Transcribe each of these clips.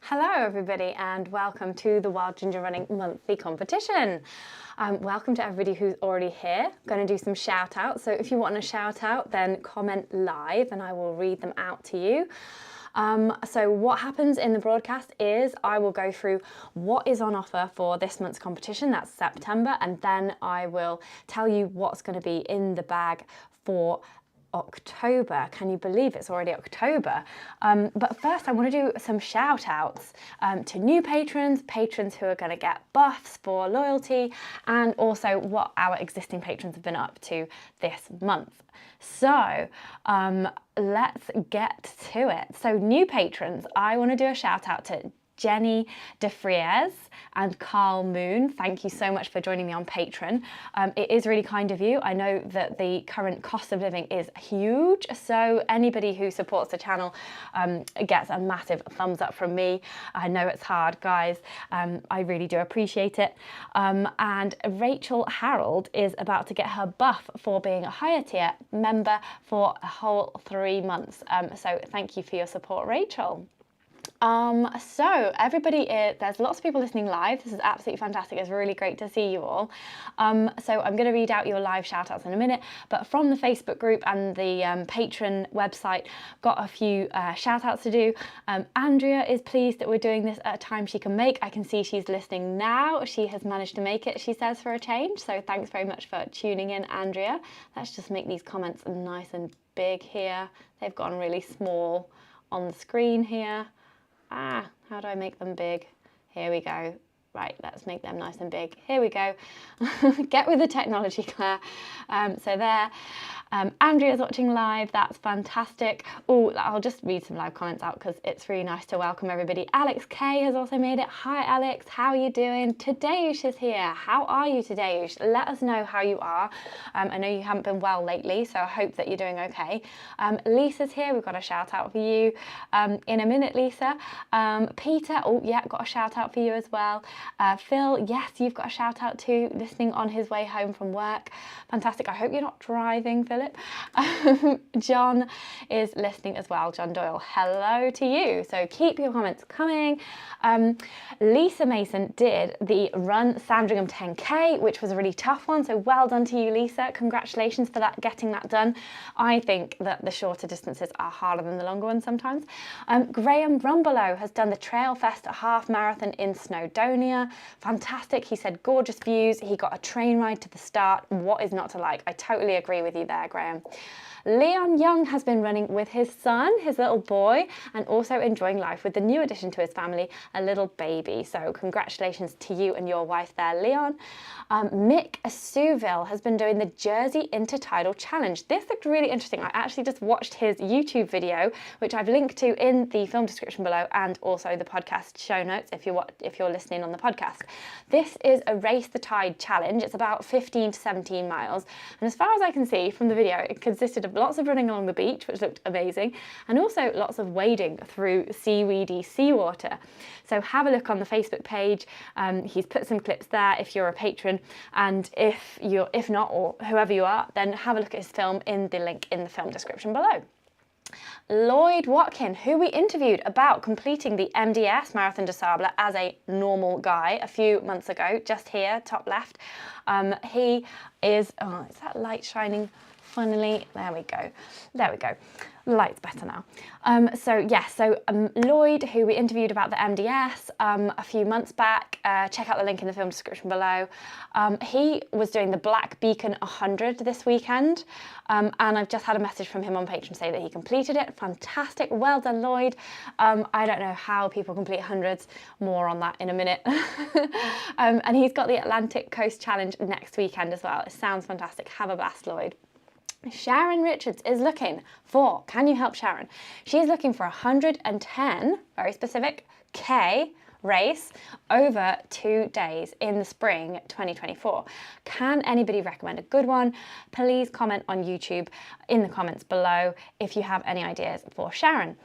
Hello everybody and welcome to the Wild Ginger Running monthly competition. Welcome to everybody who's already here. I'm going to do some shout outs, so if you want a shout out then comment live and I will read them out to you. So what happens in the broadcast is I will go through what is on offer for this month's competition, that's September, and then I will tell you what's going to be in the bag for October. Can you believe it's already October? But first I want to do some shout outs to new patrons who are going to get buffs for loyalty, and also what our existing patrons have been up to this month. So let's get to it. So new patrons, I want to do a shout out to Jenny DeFries and Carl Moon. Thank you so much for joining me on Patreon. It is really kind of you. I know that the current cost of living is huge, so anybody who supports the channel gets a massive thumbs up from me. I know it's hard, guys. I really do appreciate it. And Rachel Harold is about to get her buff for being a higher tier member for a whole 3 months. So thank you for your support, Rachel. So everybody, there's lots of people listening live. This is absolutely fantastic. It's really great to see you all. So I'm going to read out your live shout outs in a minute, but from the Facebook group and the Patreon website, got a few shout outs to do. Andrea is pleased that we're doing this at a time she can make. I can see she's listening now. She has managed to make it, she says, for a change. So thanks very much for tuning in, Andrea. Let's just make these comments nice and big here. They've gone really small on the screen here. How do I make them big? Here we go. Right, let's make them nice and big. Here we go. Get with the technology, Claire. So there. Andrea's watching live. That's fantastic. Oh, I'll just read some live comments out because it's really nice to welcome everybody. Alex K has also made it. Hi, Alex. How are you doing? Tadeusz is here. How are you, Tadeusz? Let us know how you are. I know you haven't been well lately, so I hope that you're doing okay. Lisa's here. We've got a shout out for you in a minute, Lisa. Peter, oh yeah, got a shout out for you as well. Phil, yes, you've got a shout out too, listening on his way home from work. Fantastic. I hope you're not driving, Philip. John is listening as well. John Doyle, hello to you. So keep your comments coming. Lisa Mason did the Run Sandringham 10K, which was a really tough one. So well done to you, Lisa. Congratulations for that, getting that done. I think that the shorter distances are harder than the longer ones sometimes. Graham Rumbelow has done the Trail Fest half marathon in Snowdonia. Fantastic. He said gorgeous views. He got a train ride to the start. What is not to like? I totally agree with you there, Graham. Leon Young has been running with his son, his little boy, and also enjoying life with the new addition to his family, a little baby. So congratulations to you and your wife there, Leon. Mick Souville has been doing the Jersey Intertidal Challenge. This looked really interesting. I actually just watched his YouTube video, which I've linked to in the film description below and also the podcast show notes if you're listening on the podcast. This is a Race the Tide challenge. It's about 15 to 17 miles. And as far as I can see from the video, it consisted of lots of running along the beach, which looked amazing, and also lots of wading through seaweedy seawater. So have a look on the Facebook page. He's put some clips there if you're a patron, and if not, or whoever you are, then have a look at his film in the link in the film description below. Lloyd Watkin, who we interviewed about completing the MDS Marathon des Sables as a normal guy a few months ago, just here, top left. He is, oh, is that light shining? Finally, there we go. There we go. The light's better now. Lloyd, who we interviewed about the MDS a few months back, check out the link in the film description below. He was doing the Black Beacon 100 this weekend, and I've just had a message from him on Patreon saying that he completed it. Fantastic. Well done, Lloyd. I don't know how people complete hundreds. More on that in a minute. And he's got the Atlantic Coast Challenge next weekend as well. It sounds fantastic. Have a blast, Lloyd. Sharon Richards is looking for, can you help Sharon? She's looking for 110, very specific, K race over 2 days in the spring 2024. Can anybody recommend a good one? Please comment on YouTube in the comments below if you have any ideas for Sharon.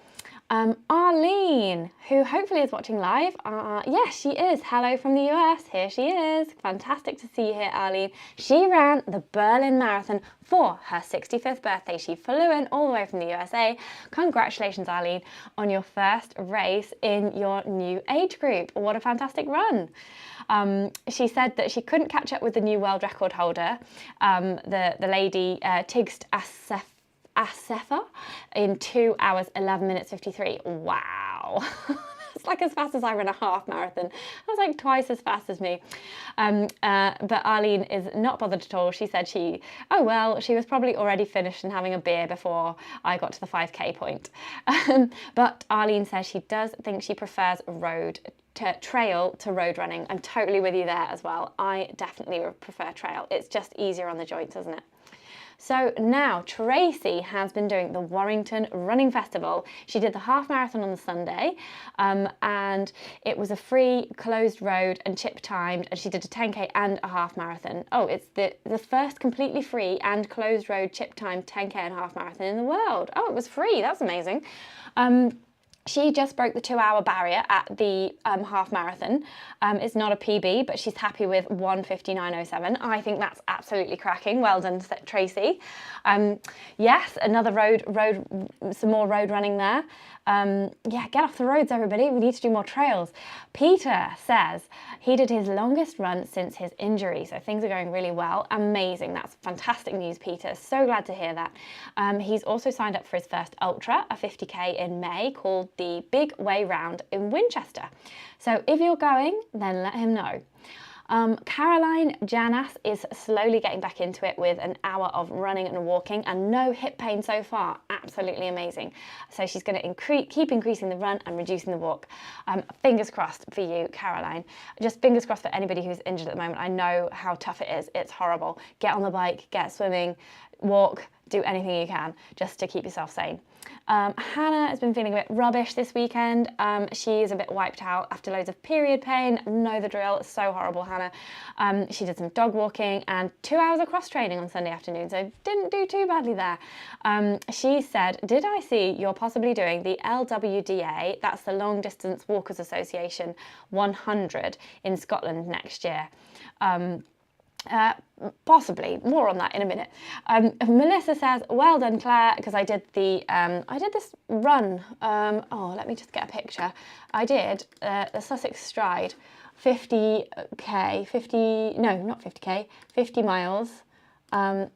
Arlene, who hopefully is watching live. Yes, she is. Hello from the US. Here she is. Fantastic to see you here, Arlene. She ran the Berlin Marathon for her 65th birthday. She flew in all the way from the USA. Congratulations, Arlene, on your first race in your new age group. What a fantastic run. She said that she couldn't catch up with the new world record holder, the lady Tigst Assefa, in 2 hours 11 minutes 53. Wow. It's like as fast as I ran a half marathon. That's like twice as fast as me. But Arlene is not bothered at all. She said she was probably already finished and having a beer before I got to the 5K point. But Arlene says she does think she prefers trail to road running. I'm totally with you there as well. I definitely prefer trail. It's just easier on the joints, isn't it? So now Tracy has been doing the Warrington Running Festival. She did the half marathon on the Sunday, and it was a free closed road and chip timed, and she did a 10K and a half marathon. Oh, it's the first completely free and closed road chip timed 10K and a half marathon in the world. Oh, it was free. That's amazing. She just broke the 2-hour barrier at the half marathon. It's not a PB, but she's happy with 1:59:07. I think that's absolutely cracking. Well done, Tracy. Yes, another some more road running there. Yeah, get off the roads, everybody. We need to do more trails. Peter says he did his longest run since his injury, so things are going really well. Amazing. That's fantastic news, Peter. So glad to hear that. He's also signed up for his first ultra, a 50K in May, called the Big Way Round in Winchester. So if you're going, then let him know. Caroline Janas is slowly getting back into it with an hour of running and walking and no hip pain so far. Absolutely amazing. So she's going to keep increasing the run and reducing the walk. Fingers crossed for you, Caroline. Just fingers crossed for anybody who's injured at the moment. I know how tough it is. It's horrible. Get on the bike, get swimming, walk, do anything you can just to keep yourself sane. Hannah has been feeling a bit rubbish this weekend. She is a bit wiped out after loads of period pain. Know the drill. It's so horrible, Hannah. She did some dog walking and 2 hours of cross training on Sunday afternoon, so didn't do too badly there. She said, did I see you're possibly doing the LWDA, that's the Long Distance Walkers Association 100 in Scotland next year? Possibly. More on that in a minute. Melissa says, well done, Claire, because I did this run. Let me just get a picture. I did the Sussex Stride 50K, 50 miles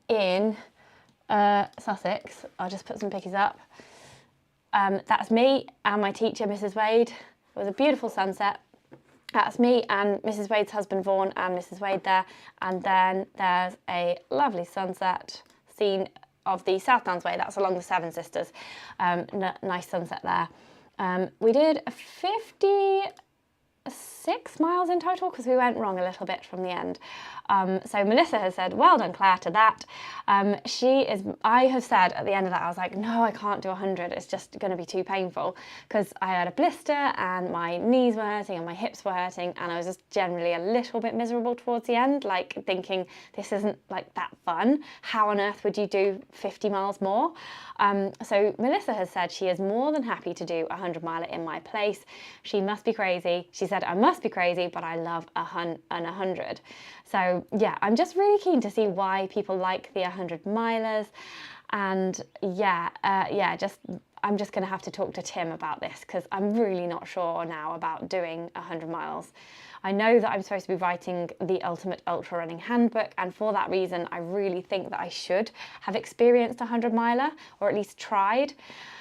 in Sussex. I'll just put some pictures up. That's me and my teacher, Mrs. Wade. It was a beautiful sunset. That's me and Mrs. Wade's husband Vaughan and Mrs. Wade there, and then there's a lovely sunset scene of the South Downs Way. That's along the Seven Sisters. Nice sunset there. We did 56 miles in total because we went wrong a little bit from the end. So Melissa has said, well done, Claire, to that. I have said at the end of that, I was like, no, I can't do 100. It's just going to be too painful because I had a blister and my knees were hurting and my hips were hurting. And I was just generally a little bit miserable towards the end, like thinking this isn't like that fun. How on earth would you do 50 miles more? So Melissa has said she is more than happy to do a 100-miler in my place. She must be crazy. She said, I must be crazy, but I love a 100. So yeah, I'm just really keen to see why people like the 100-milers, and I'm just going to have to talk to Tim about this because I'm really not sure now about doing 100 miles. I know that I'm supposed to be writing the Ultimate Ultra Running Handbook, and for that reason I really think that I should have experienced a 100-miler, or at least tried.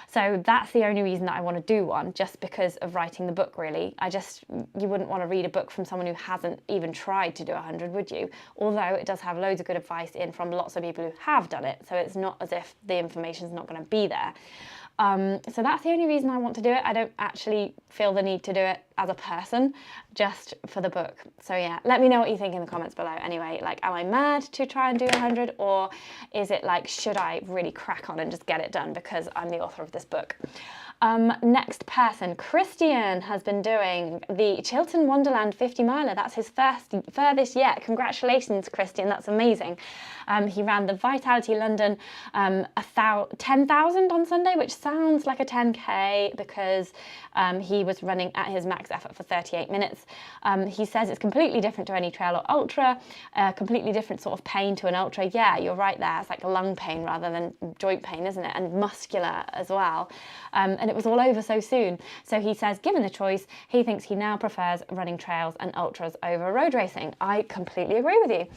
So that's the only reason that I want to do one, just because of writing the book, really. You wouldn't want to read a book from someone who hasn't even tried to do 100, would you? Although it does have loads of good advice in from lots of people who have done it, so it's not as if the information's not going to be there. So that's the only reason I want to do it. I don't actually feel the need to do it as a person, just for the book. So yeah, let me know what you think in the comments below. Anyway, like, am I mad to try and do 100, or is it like, should I really crack on and just get it done because I'm the author of this book? Next person, Christian, has been doing the Chiltern Wonderland 50 miler. That's his furthest yet. Congratulations, Christian. That's amazing. He ran the Vitality London 10,000 on Sunday, which sounds like a 10K because he was running at his max effort for 38 minutes. He says it's completely different to any trail or ultra, completely different sort of pain to an ultra. Yeah, you're right there. It's like lung pain rather than joint pain, isn't it? And muscular as well. And it was all over so soon. So he says, given the choice, he thinks he now prefers running trails and ultras over road racing. I completely agree with you.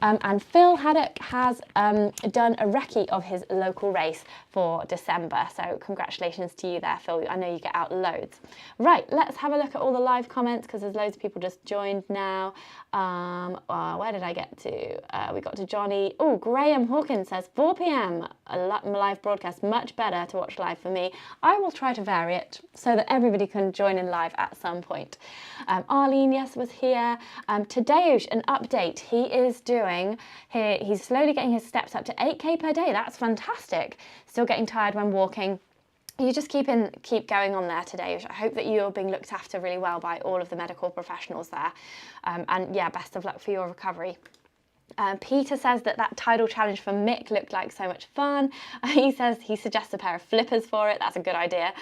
And Phil Haddock has done a recce of his local race for December. So congratulations to you there, Phil. I know you get out loads. Right, let's have a look at all the live comments because there's loads of people just joined now. Where did I get to? We got to Johnny. Oh, Graham Hawkins says 4 p.m. a live broadcast, much better to watch live for me. I will try to vary it so that everybody can join in live at some point. Arlene, yes, was here. Tadeusz, an update. He is doing, he's slowly getting his steps up to 8K per day. That's fantastic. Still getting tired when walking. You just keep going on there today. I hope that you're being looked after really well by all of the medical professionals there. And yeah, best of luck for your recovery. Peter says that tidal challenge for Mick looked like so much fun. He says he suggests a pair of flippers for it. That's a good idea.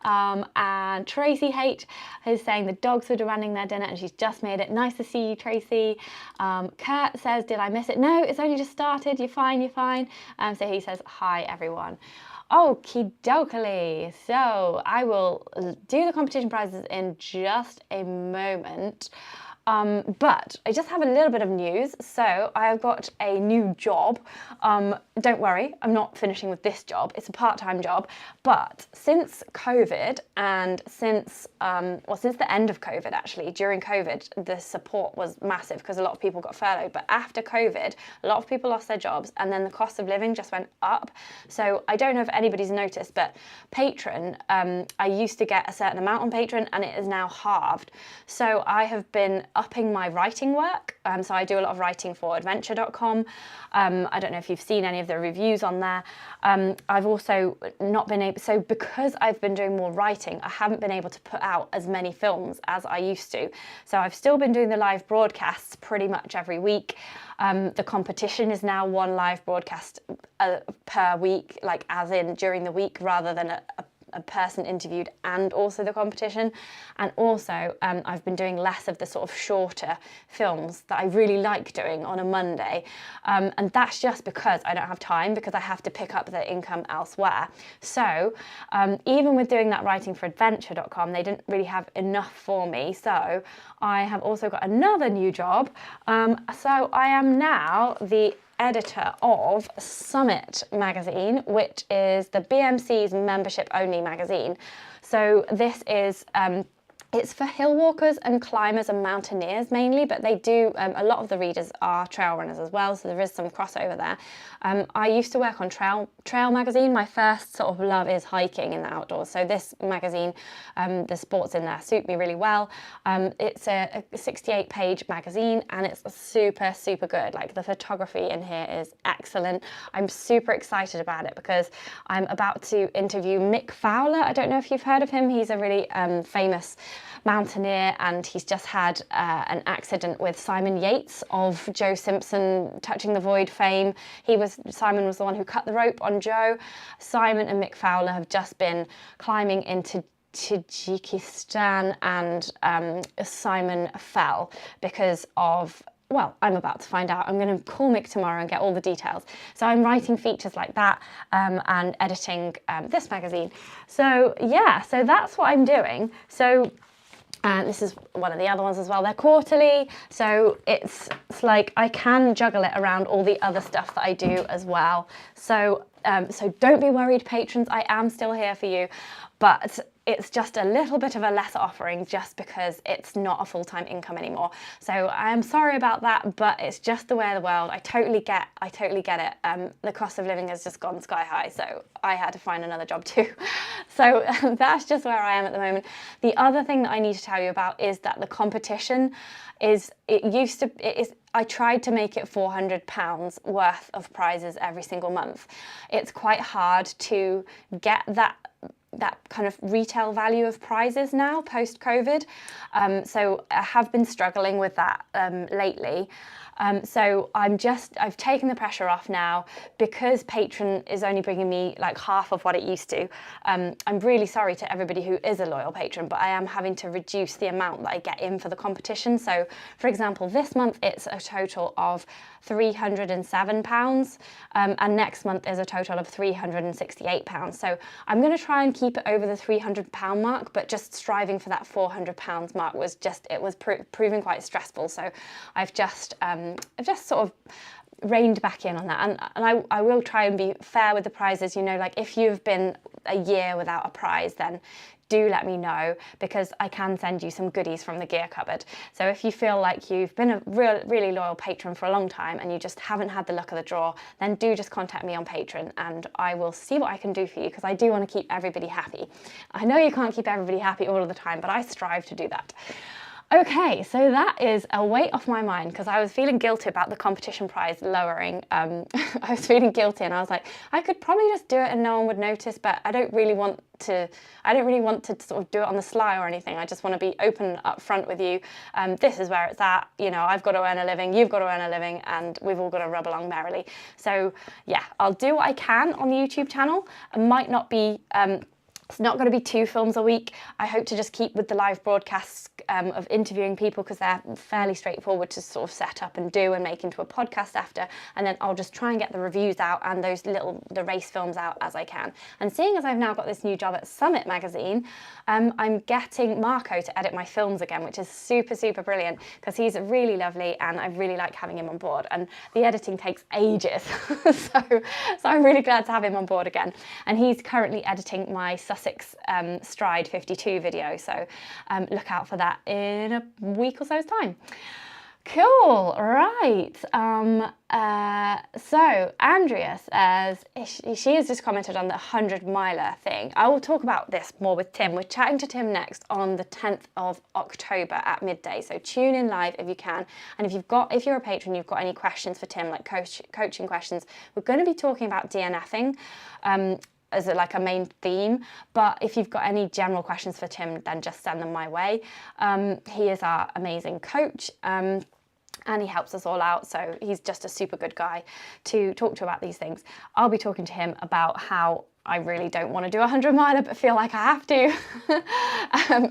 And Tracy H is saying the dogs were demanding their dinner and she's just made it. Nice to see you, Tracy. Kurt says, did I miss it? No, it's only just started. You're fine, you're fine. So he says, hi, everyone. Okie dokie. So I will do the competition prizes in just a moment. But I just have a little bit of news. So I've got a new job. Don't worry, I'm not finishing with this job. It's a part-time job. But since COVID and since the end of COVID, actually, during COVID, the support was massive because a lot of people got furloughed. But after COVID, a lot of people lost their jobs and then the cost of living just went up. So I don't know if anybody's noticed, but Patreon, I used to get a certain amount on Patreon and it is now halved. So I have been upping my writing work. So I do a lot of writing for adventure.com. I don't know if you've seen any of the reviews on there. I've also not been able, so because I've been doing more writing, I haven't been able to put out as many films as I used to. So I've still been doing the live broadcasts pretty much every week. The competition is now one live broadcast per week, like as in during the week rather than a person interviewed and also the competition. And also I've been doing less of the sort of shorter films that I really like doing on a Monday, and that's just because I don't have time, because I have to pick up the income elsewhere. So even with doing that writing for adventure.com, they didn't really have enough for me, so I have also got another new job. So I am now the editor of Summit magazine, which is the BMC's membership only magazine. So this is it's for hill walkers and climbers and mountaineers mainly, but they do, a lot of the readers are trail runners as well, so there is some crossover there. I used to work on Trail magazine. My first sort of love is hiking in the outdoors, so this magazine, the sports in there suit me really well. It's a 68-page magazine and it's super, super good. Like the photography in here is excellent. I'm super excited about it because I'm about to interview Mick Fowler. I don't know if you've heard of him. He's a really famous mountaineer, and he's just had an accident with Simon Yates of Joe Simpson Touching the Void fame. Simon was the one who cut the rope on Joe. Simon and Mick Fowler have just been climbing into Tajikistan, and Simon fell because of, well, I'm about to find out. I'm going to call Mick tomorrow and get all the details. So I'm writing features like that and editing this magazine. So yeah, so that's what I'm doing. So this is one of the other ones as well. They're quarterly, so it's like I can juggle it around all the other stuff that I do as well. So so don't be worried, patrons. I am still here for you, but it's just a little bit of a lesser offering just because it's not a full-time income anymore. So I am sorry about that, but it's just the way of the world. I totally get it. The cost of living has just gone sky high, so I had to find another job too. So that's just where I am at the moment. The other thing that I need to tell you about is that the competition I tried to make it £400 worth of prizes every single month. It's quite hard to get that that kind of retail value of prizes now post-COVID. So I have been struggling with that lately. So I've taken the pressure off now because Patreon is only bringing me like half of what it used to. I'm really sorry to everybody who is a loyal patron, but I am having to reduce the amount that I get in for the competition. So for example, this month it's a total of £307, and next month is a total of £368. So I'm going to try and keep it over the £300 mark, but just striving for that £400 mark was proving quite stressful. So I've just sort of reined back in on that, and I will try and be fair with the prizes. You know, like if you've been a year without a prize, then do let me know, because I can send you some goodies from the gear cupboard. So if you feel like you've been a really loyal patron for a long time and you just haven't had the luck of the draw, then do just contact me on Patreon and I will see what I can do for you, because I do want to keep everybody happy. I know you can't keep everybody happy all of the time, but I strive to do that. Okay, so that is a weight off my mind, because I was feeling guilty about the competition prize lowering. I was feeling guilty and I was like, I could probably just do it and no one would notice, but I don't really want to sort of do it on the sly or anything. I just want to be open up front with you. This is where it's at. You know, I've got to earn a living, you've got to earn a living, and we've all got to rub along merrily. So yeah, I'll do what I can on the YouTube channel. It might not be, it's not going to be 2 films a week. I hope to just keep with the live broadcasts of interviewing people, because they're fairly straightforward to sort of set up and do and make into a podcast after. And then I'll just try and get the reviews out and the race films out as I can. And seeing as I've now got this new job at Summit magazine, I'm getting Marco to edit my films again, which is super, super brilliant, because he's really lovely and I really like having him on board. And the editing takes ages. so I'm really glad to have him on board again. And he's currently editing my Sussex Stride 52 video, so look out for that in a week or so's time. Cool, right. So Andrea says, she has just commented on the 100-miler thing. I will talk about this more with Tim. We're chatting to Tim next on the 10th of October at midday. So tune in live if you can. And if you're a patron, you've got any questions for Tim, like coaching questions, we're going to be talking about DNFing. As like a main theme, but if you've got any general questions for Tim, then just send them my way. He is our amazing coach, and he helps us all out, so he's just a super good guy to talk to about these things. I'll be talking to him about how I really don't want to do a 100-miler, but feel like I have to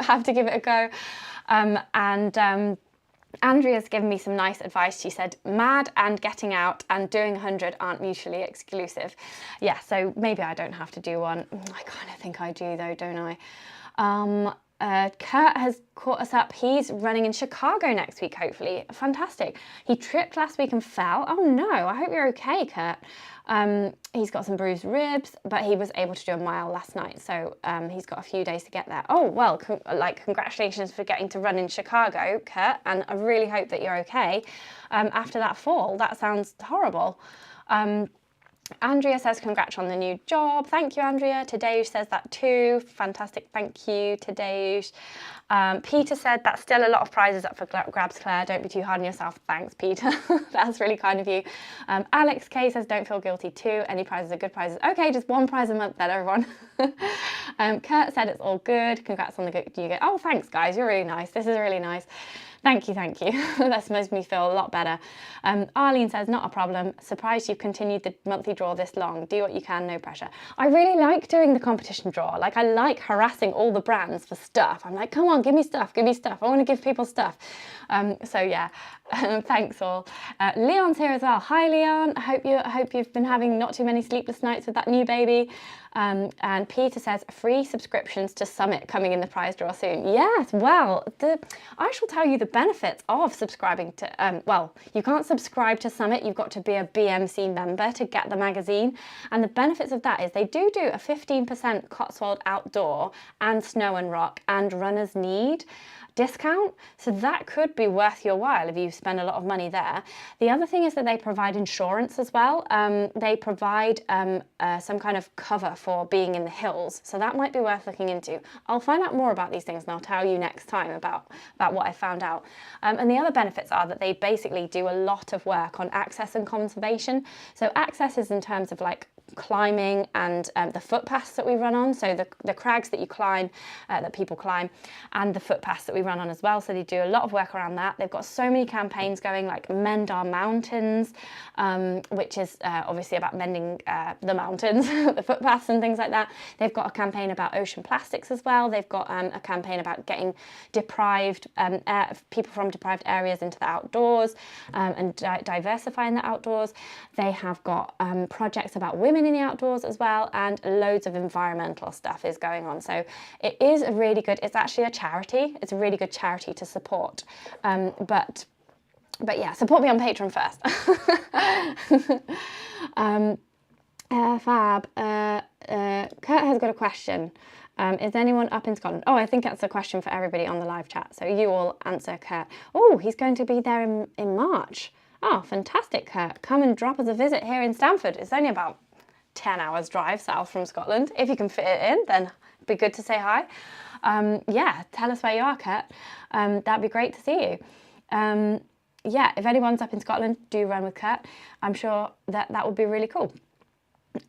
have to give it a go. Andrea's given me some nice advice. She said, mad and getting out and doing 100 aren't mutually exclusive. Yeah, so maybe I don't have to do one. I kind of think I do though, don't I? Kurt has caught us up. He's running in Chicago next week, hopefully. Fantastic. He tripped last week and fell. Oh no, I hope you're okay, Kurt. He's got some bruised ribs, but he was able to do a mile last night, so he's got a few days to get there. Oh, well, congratulations for getting to run in Chicago, Kurt, and I really hope that you're okay after that fall. That sounds horrible. Andrea says, congrats on the new job. Thank you, Andrea. Tadeusz says that too. Fantastic. Thank you, Tadeusz. Peter said, that's still a lot of prizes up for grabs, Claire. Don't be too hard on yourself. Thanks, Peter. That's really kind of you. Alex K says, don't feel guilty too. Any prizes are good prizes. Okay, just 1 prize a month then, everyone. Kurt said it's all good. Congrats on the good you get. Oh, thanks, guys. You're really nice. This is really nice. Thank you, thank you. That's made me feel a lot better. Arlene says, not a problem. Surprised you've continued the monthly draw this long. Do what you can, no pressure. I really like doing the competition draw. Like, I like harassing all the brands for stuff. I'm like, come on, give me stuff, give me stuff. I want to give people stuff. So yeah, thanks all. Leon's here as well. Hi, Leon. I hope you've been having not too many sleepless nights with that new baby. And Peter says, free subscriptions to Summit coming in the prize draw soon. Yes, well, I shall tell you the benefits of subscribing to, well, you can't subscribe to Summit, you've got to be a BMC member to get the magazine. And the benefits of that is they do a 15% Cotswold Outdoor and Snow and Rock and Runners Need discount, so that could be worth your while if you spend a lot of money there. The other thing is that they provide insurance as well. They provide some kind of cover for being in the hills, so that might be worth looking into. I'll find out more about these things and I'll tell you next time about what I found out. And the other benefits are that they basically do a lot of work on access and conservation. So access is in terms of like climbing and the footpaths that we run on, so the crags that you climb, that people climb, and the footpaths that we run on as well. So they do a lot of work around that. They've got so many campaigns going, like Mend Our Mountains, which is obviously about mending the mountains, the footpaths and things like that. They've got a campaign about ocean plastics as well. They've got a campaign about getting deprived people from deprived areas into the outdoors, and diversifying the outdoors. They have got projects about women in the outdoors as well, and loads of environmental stuff is going on. So it is a really good, it's actually a charity. It's a really good charity to support. But yeah, support me on Patreon first. Fab. Kurt has got a question. Is anyone up in Scotland? Oh, I think that's a question for everybody on the live chat. So you all answer Kurt. Oh, he's going to be there in March. Oh, fantastic, Kurt. Come and drop us a visit here in Stamford. It's only about 10 hours drive south from Scotland. If you can fit it in, then it'd be good to say hi. Yeah, tell us where you are, Kurt. That'd be great to see you. Yeah, if anyone's up in Scotland, do run with Kurt. I'm sure that would be really cool.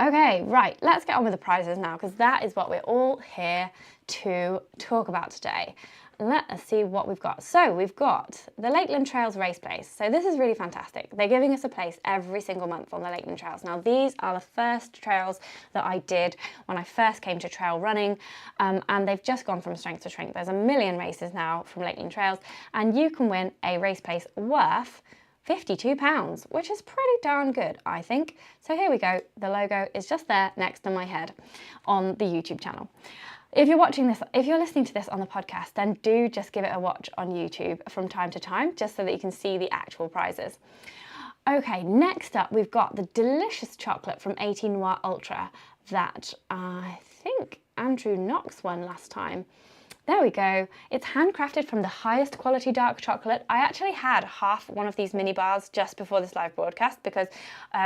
Okay, right, let's get on with the prizes now, because that is what we're all here to talk about today. Let us see what we've got. So we've got the Lakeland Trails race place. So this is really fantastic. They're giving us a place every single month on the Lakeland Trails. Now these are the first trails that I did when I first came to trail running, and they've just gone from strength to strength. There's a million races now from Lakeland Trails, and you can win a race place worth £52, which is pretty darn good, I think. So here we go. The logo is just there next to my head on the YouTube channel. If you're watching this, if you're listening to this on the podcast, then do just give it a watch on YouTube from time to time, just so that you can see the actual prizes. Okay, next up, we've got the delicious chocolate from 18 Noir Ultra that I think Andrew Knox won last time. There we go. It's handcrafted from the highest quality dark chocolate. I actually had half one of these mini bars just before this live broadcast, because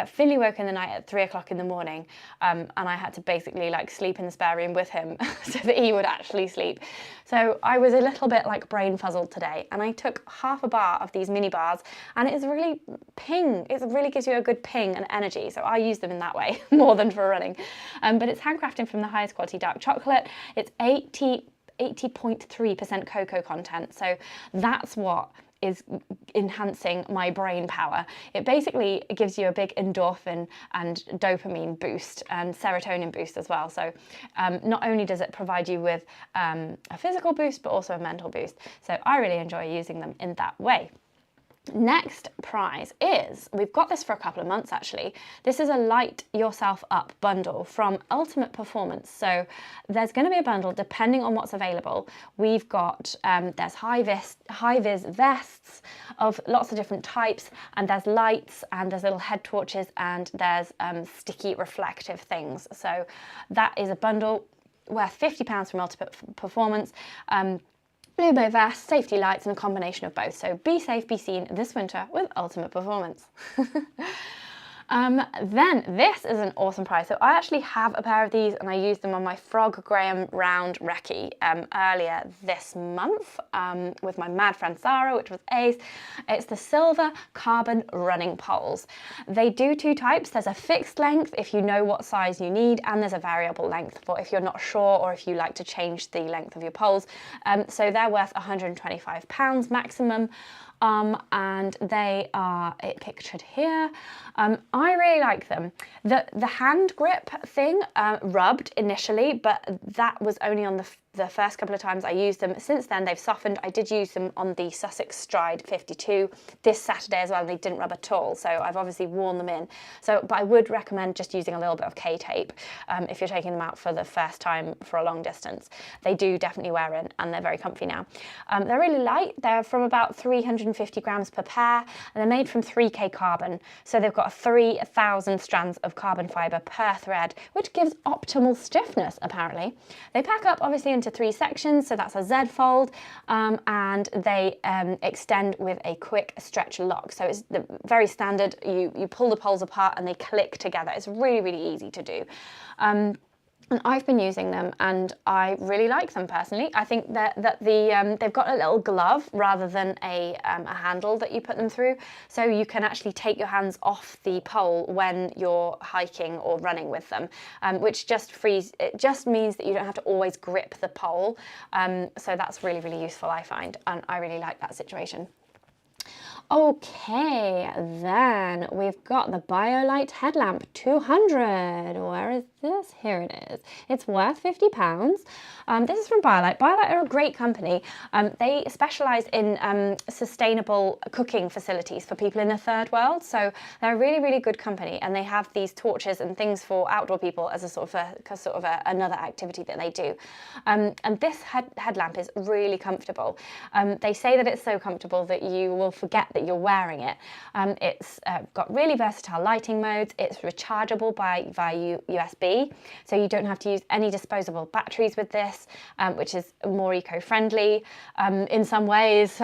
Finley woke in the night at 3 o'clock in the morning, and I had to basically like sleep in the spare room with him so that he would actually sleep. So I was a little bit like brain fuzzled today, and I took half a bar of these mini bars, and it is really ping. It really gives you a good ping and energy. So I use them in that way more than for running. But it's handcrafted from the highest quality dark chocolate. It's 80.3% cocoa content, so that's what is enhancing my brain power. It basically gives you a big endorphin and dopamine boost and serotonin boost as well. So not only does it provide you with a physical boost, but also a mental boost. So I really enjoy using them in that way. Next prize is, we've got this for a couple of months actually, this is a Light Yourself Up bundle from Ultimate Performance. So there's going to be a bundle depending on what's available. We've got, there's high-vis vests of lots of different types, and there's lights, and there's little head torches, and there's sticky reflective things. So that is a bundle worth £50 from Ultimate Performance. Blue bow vest, safety lights, and a combination of both. So be safe, be seen this winter with Ultimate Performance. Then this is an awesome prize. So I actually have a pair of these, and I used them on my Frog Graham round recce earlier this month with my mad friend Sarah, which was ace. It's the Silva carbon running poles. They do two types. There's a fixed length if you know what size you need, and there's a variable length for if you're not sure or if you like to change the length of your poles. So they're worth £125 maximum. And they are pictured here. I really like them. The hand grip thing rubbed initially, but that was only on the first couple of times I used them. Since then they've softened. I did use them on the Sussex Stride 52 this Saturday as well, and they didn't rub at all. So I've obviously worn them in. But I would recommend just using a little bit of K-tape if you're taking them out for the first time for a long distance. They do definitely wear in, and they're very comfy now. They're really light. They're from about 350 grams per pair, and they're made from 3K carbon. So they've got 3,000 strands of carbon fibre per thread, which gives optimal stiffness, apparently. They pack up obviously into 3 sections, so that's a Z fold, and they extend with a quick stretch lock. So it's very standard. You pull the poles apart and they click together. It's really, really easy to do. And I've been using them and I really like them personally. I think that they've got a little glove rather than a handle that you put them through. So you can actually take your hands off the pole when you're hiking or running with them, which just means that you don't have to always grip the pole. So that's really, really useful, I find. And I really like that situation. Okay, then we've got the Biolite Headlamp 200. Where is this? Here it is. It's worth £50. This is from Biolite. Biolite are a great company. They specialise in sustainable cooking facilities for people in the third world. So they're a really, really good company, and they have these torches and things for outdoor people as a sort of another activity that they do. And this headlamp is really comfortable. They say that it's so comfortable that you will forget that you're wearing it. It's got really versatile lighting modes. It's rechargeable via USB, so you don't have to use any disposable batteries with this, which is more eco-friendly in some ways,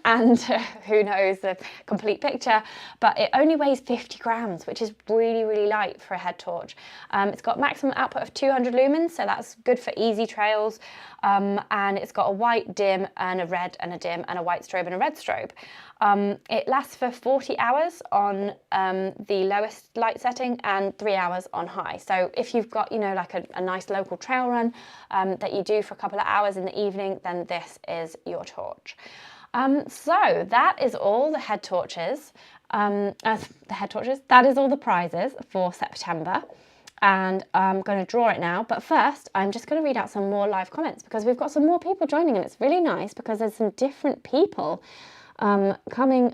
and who knows the complete picture, but it only weighs 50 grams, which is really, really light for a head torch. It's got maximum output of 200 lumens, so that's good for easy trails, and it's got a white dim and a red and a dim and a white strobe and a red strobe. It lasts for 40 hours on the lowest light setting and 3 hours on high. So if you've got, you know, like a nice local trail run that you do for a couple of hours in the evening, then this is your torch. So that is all the head torches. That is all the prizes for September. And I'm going to draw it now, but first I'm just going to read out some more live comments because we've got some more people joining, and it's really nice because there's some different people coming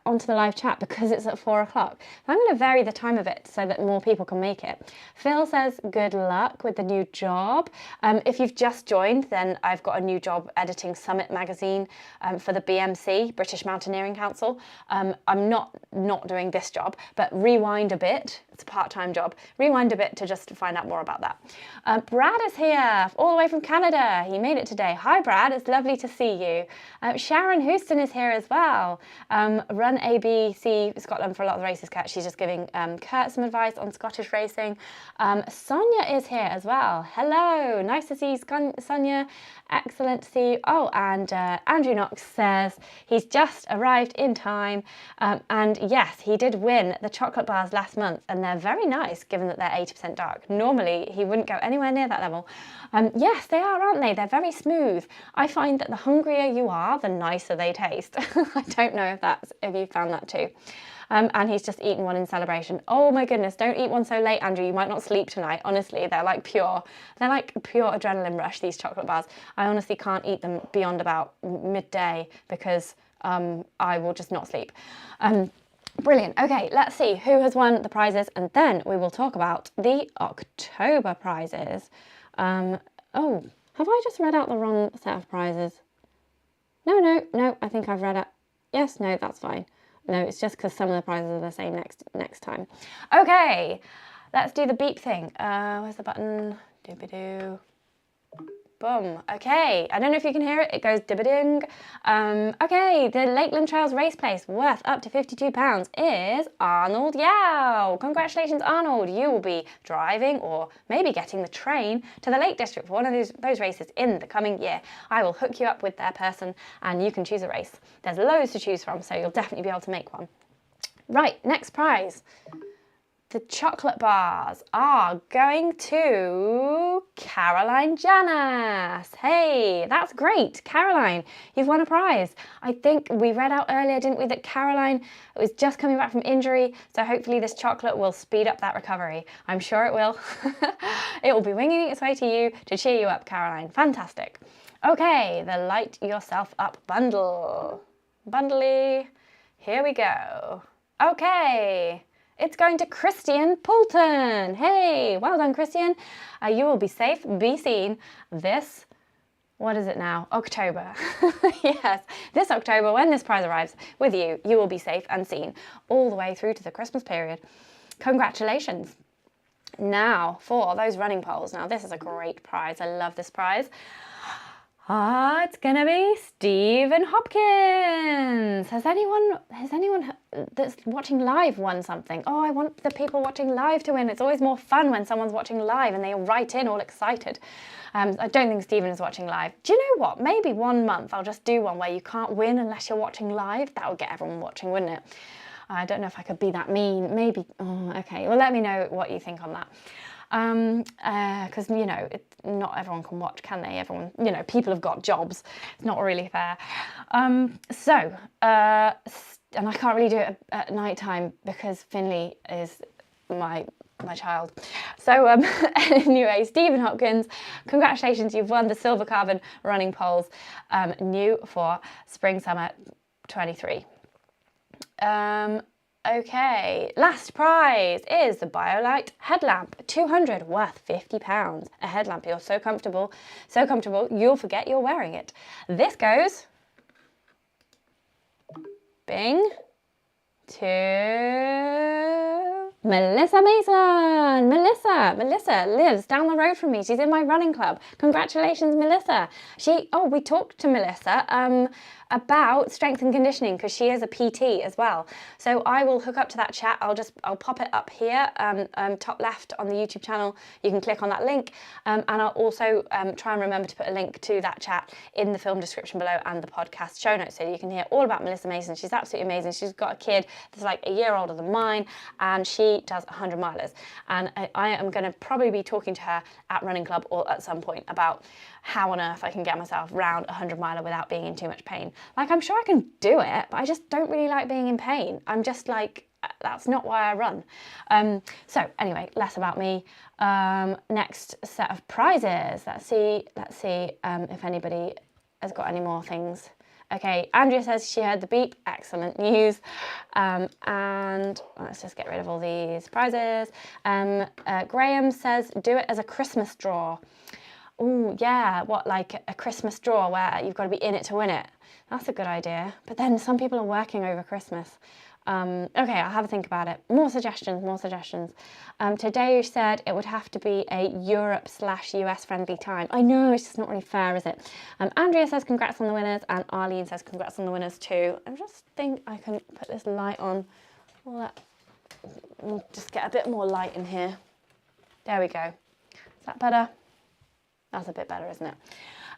onto the live chat because it's at 4 o'clock. I'm going to vary the time of it so that more people can make it. Phil says, good luck with the new job. If you've just joined, then I've got a new job editing Summit magazine for the BMC, British Mountaineering Council. I'm not doing this job, but rewind a bit. It's a part-time job. Rewind a bit to just find out more about that. Brad is here, all the way from Canada. He made it today. Hi, Brad. It's lovely to see you. Sharon Houston is here as well. Run ABC Scotland for a lot of the races. She's just giving Kurt some advice on Scottish racing. Sonia is here as well. Hello. Nice to see you, Sonia. Excellent to see you. Oh, and Andrew Knox says he's just arrived in time. And yes, he did win the chocolate bars last month, and they're very nice given that they're 80% dark. Normally, he wouldn't go anywhere near that level. Yes, they are, aren't they? They're very smooth. I find that the hungrier you are, the nicer they taste. I don't know if you found that too. And he's just eaten one in celebration. Oh my goodness, don't eat one so late, Andrew. You might not sleep tonight. Honestly, they're like pure adrenaline rush, these chocolate bars. I honestly can't eat them beyond about midday because I will just not sleep. Brilliant. Okay, let's see who has won the prizes, and then we will talk about the October prizes. Oh, have I just read out the wrong set of prizes? No, I think I've read it. Yes, no, that's fine. No, it's just because some of the prizes are the same next time. Okay, let's do the beep thing. Where's the button? Doobie-doo. Boom. Okay, I don't know if you can hear it. It goes dibba-ding. Okay, the Lakeland Trails race place worth up to £52 is Arnold Yao. Congratulations, Arnold. You will be driving or maybe getting the train to the Lake District for one of those races in the coming year. I will hook you up with their person and you can choose a race. There's loads to choose from, so you'll definitely be able to make one. Right, next prize. The chocolate bars are going to Caroline Janas. Hey, that's great. Caroline, you've won a prize. I think we read out earlier, didn't we, that Caroline was just coming back from injury, so hopefully this chocolate will speed up that recovery. I'm sure it will. It will be winging its way to you to cheer you up, Caroline. Fantastic. Okay, the Light Yourself Up bundle. Bundly, here we go. Okay. It's going to Christian Poulton. Hey, well done, Christian. You will be safe, be seen this, what is it now? October. Yes, this October when this prize arrives with you, you will be safe and seen all the way through to the Christmas period. Congratulations. Now for those running poles. Now this is a great prize. I love this prize. It's gonna be Stephen Hopkins. Has anyone that's watching live won something? Oh, I want the people watching live to win. It's always more fun when someone's watching live and they write in all excited. I don't think Stephen is watching live. Do you know what? Maybe one month I'll just do one where you can't win unless you're watching live. That would get everyone watching, wouldn't it? I don't know if I could be that mean. Maybe. Oh, okay. Well, let me know what you think on that. Because, you know, not everyone can watch, can they? Everyone, you know, people have got jobs. It's not really fair. And I can't really do it at night time because Finley is my child. So anyway, Stephen Hopkins, congratulations, you've won the Silva Carbon running poles, new for Spring Summer 23. Okay, last prize is the Biolite Headlamp, 200, worth £50. A headlamp, you're so comfortable, you'll forget you're wearing it. This goes, bing, to Melissa Mason. Melissa lives down the road from me. She's in my running club. Congratulations, Melissa. We talked to Melissa about strength and conditioning because she is a PT as well. So I will hook up to that chat. I'll pop it up here, top left on the YouTube channel. You can click on that link, and I'll also try and remember to put a link to that chat in the film description below and the podcast show notes so you can hear all about Melissa Mason. She's absolutely amazing. She's got a kid that's like a year older than mine, and she does 100 milers. And I am going to probably be talking to her at running club or at some point about how on earth I can get myself round 100 miler without being in too much pain. Like, I'm sure I can do it, but I just don't really like being in pain. I'm just like, that's not why I run. So anyway, less about me. Next set of prizes. Let's see if anybody has got any more things. Okay, Andrea says she heard the beep. Excellent news. And let's just get rid of all these prizes. Graham says, do it as a Christmas draw. Oh, yeah, what, like a Christmas draw where you've got to be in it to win it? That's a good idea. But then some people are working over Christmas. Okay, I'll have a think about it. More suggestions. Today you said it would have to be a Europe/US friendly time. I know, it's just not really fair, is it? Andrea says congrats on the winners, and Arlene says congrats on the winners too. I just think I can put this light on. We'll just get a bit more light in here. There we go. Is that better? That's a bit better, isn't it?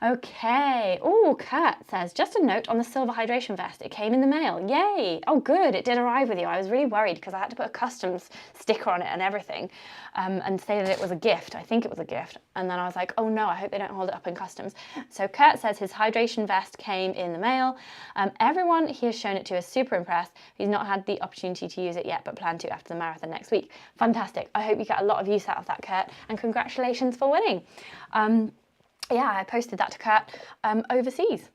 Okay. Oh, Kurt says, just a note on the Silva hydration vest. It came in the mail. Yay. Oh, good. It did arrive with you. I was really worried because I had to put a customs sticker on it and everything, and say that it was a gift. I think it was a gift. And then I was like, oh no, I hope they don't hold it up in customs. So Kurt says his hydration vest came in the mail. Everyone he has shown it to is super impressed. He's not had the opportunity to use it yet, but plan to after the marathon next week. Fantastic. I hope you get a lot of use out of that, Kurt, and congratulations for winning. Yeah, I posted that to Kurt overseas.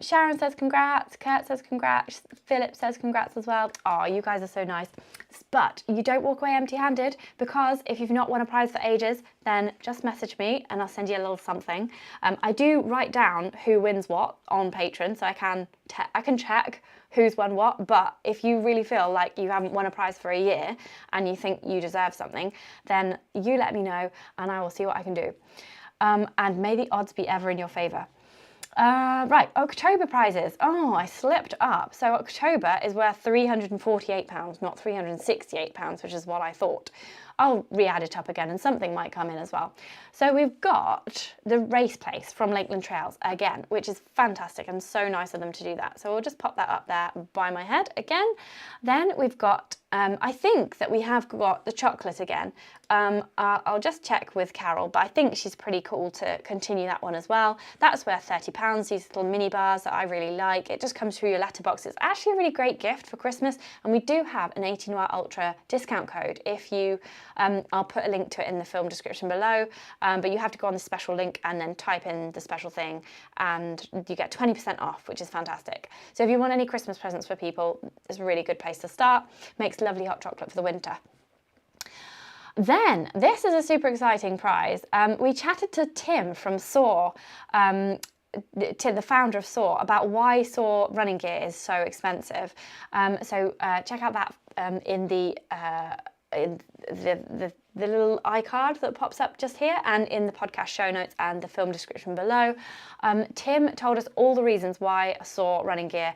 Sharon says congrats, Kurt says congrats, Philip says congrats as well. Oh, you guys are so nice. But you don't walk away empty-handed, because if you've not won a prize for ages, then just message me and I'll send you a little something. I do write down who wins what on Patreon, so I can check who's won what, but if you really feel like you haven't won a prize for a year and you think you deserve something, then you let me know and I will see what I can do. And may the odds be ever in your favour. Right, October prizes. Oh, I slipped up. So October is worth £348, not £368, which is what I thought. I'll re-add it up again and something might come in as well. So we've got the race place from Lakeland Trails again, which is fantastic and so nice of them to do that. So we'll just pop that up there by my head again. Then we've got, I think that we have got the chocolate again. I'll just check with Carol, but I think she's pretty cool to continue that one as well. That's worth £30, these little mini bars that I really like. It just comes through your letterbox. It's actually a really great gift for Christmas, and we do have an 18-hour Ultra discount code. If you, I'll put a link to it in the film description below, but you have to go on the special link and then type in the special thing and you get 20% off, which is fantastic. So if you want any Christmas presents for people, it's a really good place to start. Makes lovely hot chocolate for the winter. Then, this is a super exciting prize. We chatted to Tim from SOAR, Tim, the founder of SOAR, about why SOAR running gear is so expensive. So check out that in the the little iCard that pops up just here and in the podcast show notes and the film description below. Tim told us all the reasons why SOAR running gear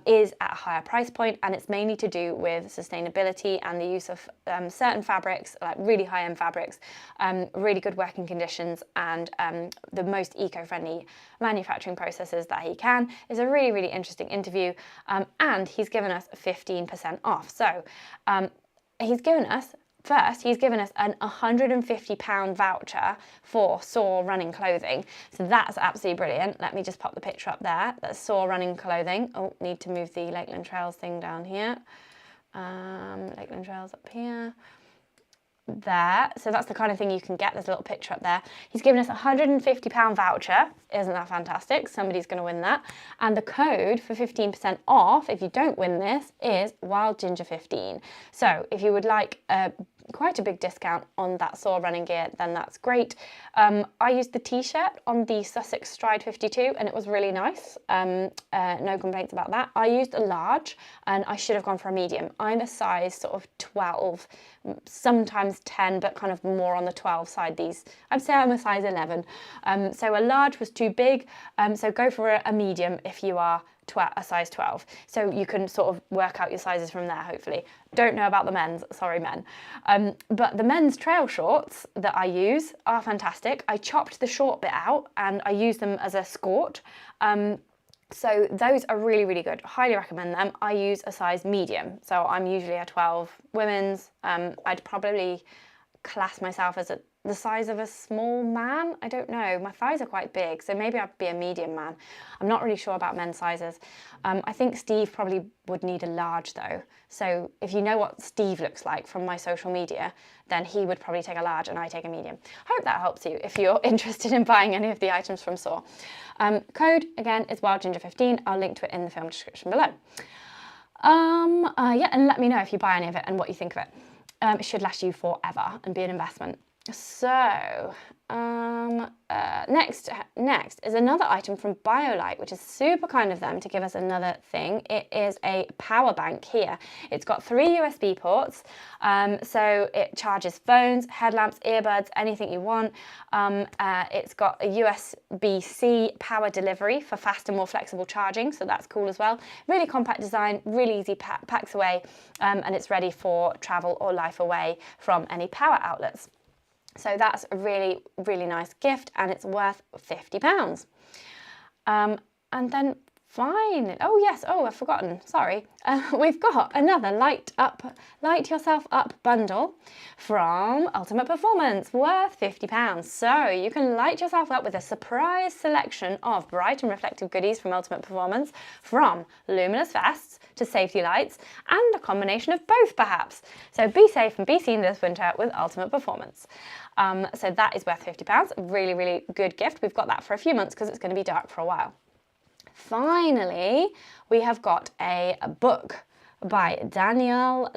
is at a higher price point, and it's mainly to do with sustainability and the use of certain fabrics, like really high-end fabrics, really good working conditions, and the most eco-friendly manufacturing processes that he can. It's a really, really interesting interview, and he's given us 15% off. So he's given us an £150 voucher for SOAR running clothing. So that's absolutely brilliant. Let me just pop the picture up there. That's SOAR running clothing. Oh, need to move the Lakeland Trails thing down here. Lakeland Trails up here. There. So that's the kind of thing you can get. There's a little picture up there. He's given us a £150 voucher. Isn't that fantastic? Somebody's going to win that. And the code for 15% off, if you don't win this, is WildGinger15. So if you would like quite a big discount on that SOAR running gear, then that's great. I used the t-shirt on the Sussex Stride 52 and it was really nice. No complaints about that. I used a large and I should have gone for a medium. I'm a size sort of 12, sometimes 10, but kind of more on the 12 side. I'd say I'm a size 11. So a large was too big. So go for a medium if you are a size 12. So you can sort of work out your sizes from there, hopefully. Don't know about the men's, sorry men. But the men's trail shorts that I use are fantastic. I chopped the short bit out and I use them as a skirt. So those are really, really good. Highly recommend them. I use a size medium. So I'm usually a 12 women's. I'd probably class myself as the size of a small man. I don't know. My thighs are quite big, so maybe I'd be a medium man. I'm not really sure about men's sizes. I think Steve probably would need a large though. So if you know what Steve looks like from my social media, then he would probably take a large and I take a medium. I hope that helps you if you're interested in buying any of the items from SOAR. Code, again, is WildGinger15. I'll link to it in the film description below. Yeah, and let me know if you buy any of it and what you think of it. It should last you forever and be an investment. So next is another item from Biolite, which is super kind of them to give us another thing. It is a power bank here. It's got 3 USB ports, so it charges phones, headlamps, earbuds, anything you want. It's got a USB-C power delivery for faster, more flexible charging, so that's cool as well. Really compact design, really easy, packs away, and it's ready for travel or life away from any power outlets. So that's a really, really nice gift and it's worth £50. And then fine. Oh yes, oh I've forgotten, sorry. We've got another Light Yourself Up bundle from Ultimate Performance worth £50. So you can light yourself up with a surprise selection of bright and reflective goodies from Ultimate Performance, from luminous vests to safety lights and a combination of both perhaps. So be safe and be seen this winter with Ultimate Performance. So that is worth £50. Really, really good gift. We've got that for a few months because it's going to be dark for a while. Finally, we have got a book by Danielle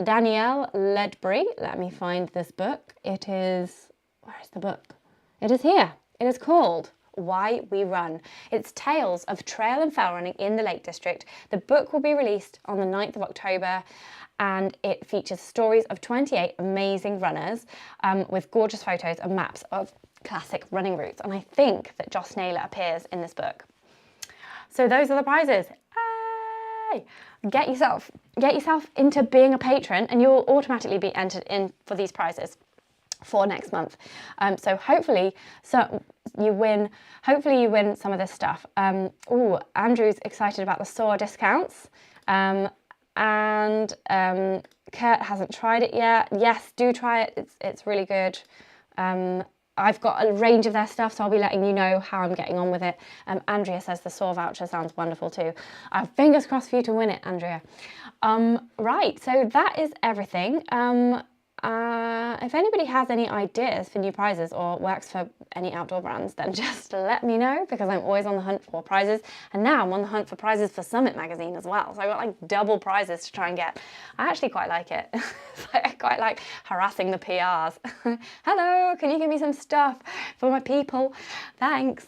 Ledbury. Let me find this book. It is, where is the book? It is here. It is called Why We Run. It's tales of trail and fell running in the Lake District. The book will be released on the 9th of October and it features stories of 28 amazing runners with gorgeous photos and maps of classic running routes. And I think that Joss Naylor appears in this book. So those are the prizes. Hey! Get yourself into being a patron and you'll automatically be entered in for these prizes for next month. So hopefully you win some of this stuff. Oh, Andrew's excited about the SOAR discounts. And Kurt hasn't tried it yet. Yes, do try it. It's really good. I've got a range of their stuff, so I'll be letting you know how I'm getting on with it. Andrea says the SOAR voucher sounds wonderful too. Fingers crossed for you to win it, Andrea. Right, so that is everything. If anybody has any ideas for new prizes or works for any outdoor brands, then just let me know, because I'm always on the hunt for prizes. And now I'm on the hunt for prizes for Summit magazine as well. So I got like double prizes to try and get. I actually quite like it. I quite like harassing the PRs. Hello, can you give me some stuff for my people? Thanks.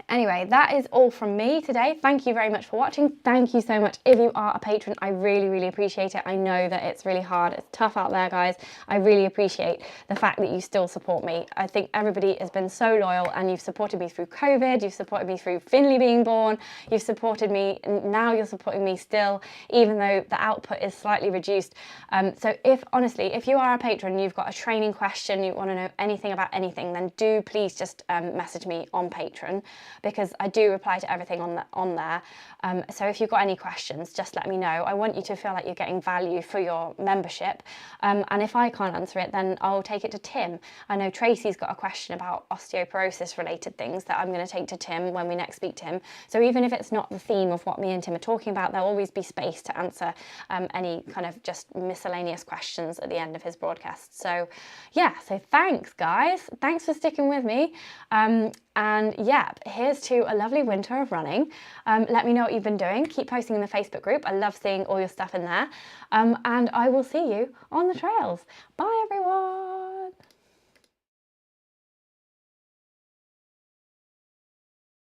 Anyway, that is all from me today. Thank you very much for watching. Thank you so much. If you are a patron, I really, really appreciate it. I know that it's really hard. It's tough out there, guys. I really appreciate the fact that you still support me. I think everybody has been so loyal, and you've supported me through COVID. You've supported me through Finley being born. You've supported me, and now you're supporting me still, even though the output is slightly reduced. So honestly, if you are a patron, you've got a training question, you want to know anything about anything, then do please just message me on Patreon, because I do reply to everything on there. So if you've got any questions, just let me know. I want you to feel like you're getting value for your membership. And if I can't answer it, then I'll take it to Tim. I know Tracy's got a question about osteoporosis related things that I'm going to take to Tim when we next speak to him. So even if it's not the theme of what me and Tim are talking about, there'll always be space to answer any kind of just miscellaneous questions at the end of his broadcast. So yeah, so thanks guys. Thanks for sticking with me. And yeah, here's to a lovely winter of running. Let me know what you've been doing. Keep posting in the Facebook group. I love seeing all your stuff in there. And I will see you on the trails. Bye everyone.